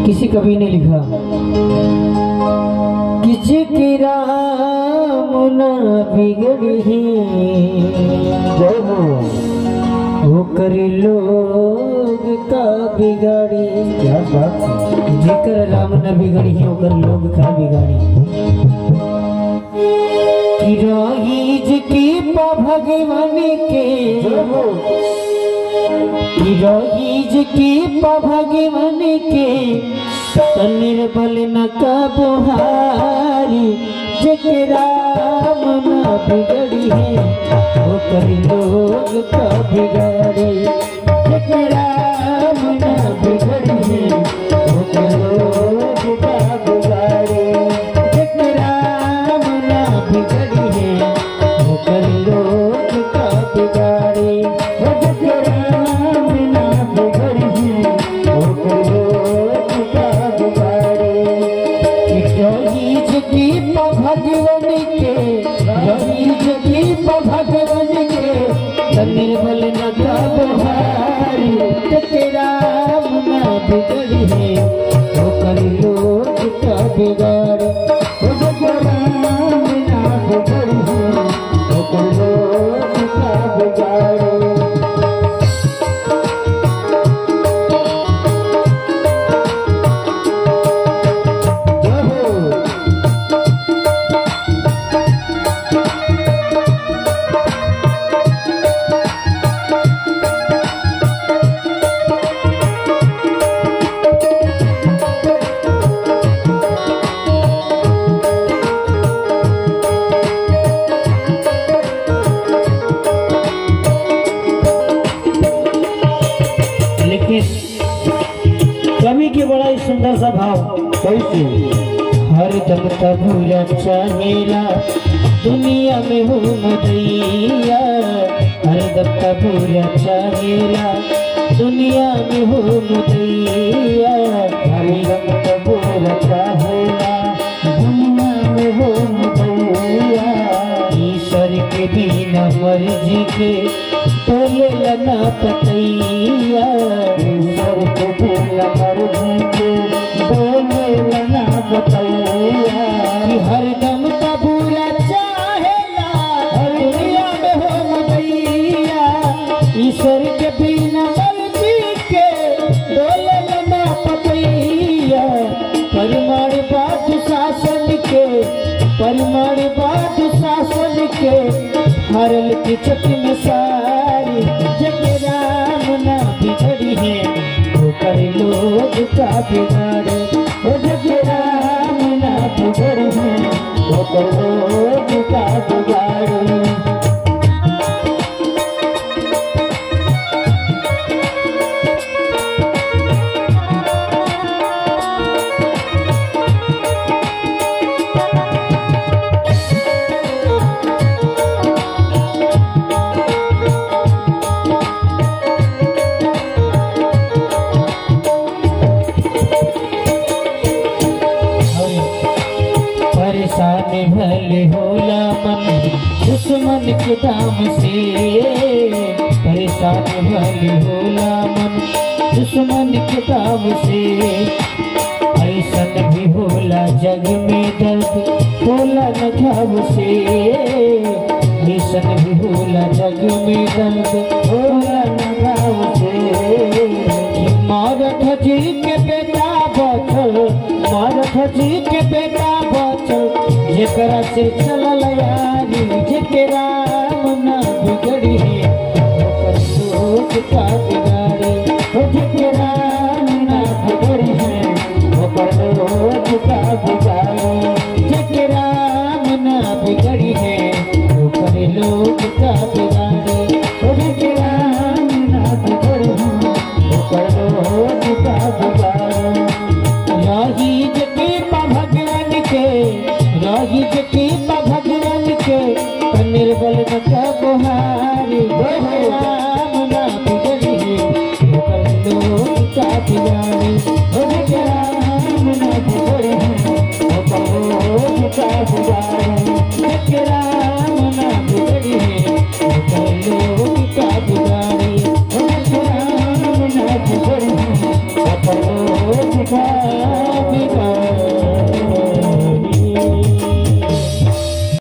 किसी कवि ने लिखा कि जिकी राम ना बिगड़ी वो कर लोग का बिगाड़ी। क्या बात है। जेकर राम न बिगड़ी ओकर लोग का बिगाड़ी। रहीज की भगवान के रहीज की भगवान के निर्बल न कबुहारी। जेकरा राम न बिगड़ी है वो कर लोग का बिगाड़ी। जेकरा राम न बिगड़ी है वो कर लोग का बिगाड़ी। जेकरा राम न बिगड़ी है वो कर लोग का बिगाड़ी। जेकरा राम न बिगड़ी है वो कर लोग का बिगाड़ी। रहीज की भगवान के रहीज की भगवान के निर्बल न कबुहारी। जेकरा राम न बिगड़ी है वो कर लोग का बिगाड़ी। जेकरा राम न बिगड़ी है वो कर लोग का बिगाड़ी। कवि के बड़ा ही सुंदर सा भाव कैसे। हर दम तबूरा चाहेला दुनिया में हो मुदैया। हर दम तबूरा चाहेला दुनिया में हो मुदैया। हर दम तबूरा चाहेला दुनिया में हो मुदैया। ईश्वर के बिना मर्जी के बोले लना पतैया। ईश्वर के बिना मर्जी के बोले लना पतैया। हर दम तबूरा चाहेला दुनिया में हो मुदैया। ईश्वर के बिना मर्जी के बोले लना पतैया। परमाण बात शासन के परमाण बात शासन के हरल की चट में सारी। जेकरा राम न बिगड़ी है वो कर लोग का बिगाड़े। जेकरा राम न बिगड़ी है वो कर लोग का बिगाड़े। परेशान भले होला मन दुश्मन के दाम से। परेशान भले होला मन दुश्मन के दाम से। ऐसन भी होला जग में दर्द होला न घाव से। ऐसन भी होला जग में दर्द होला न घाव से। मरठ जी के बेटा बचल मरठ जी के बेटा बचल। जेकरा से चलल यारी। जेकरा राम न बिगड़ी है वो कर लोग का बिगाड़ी।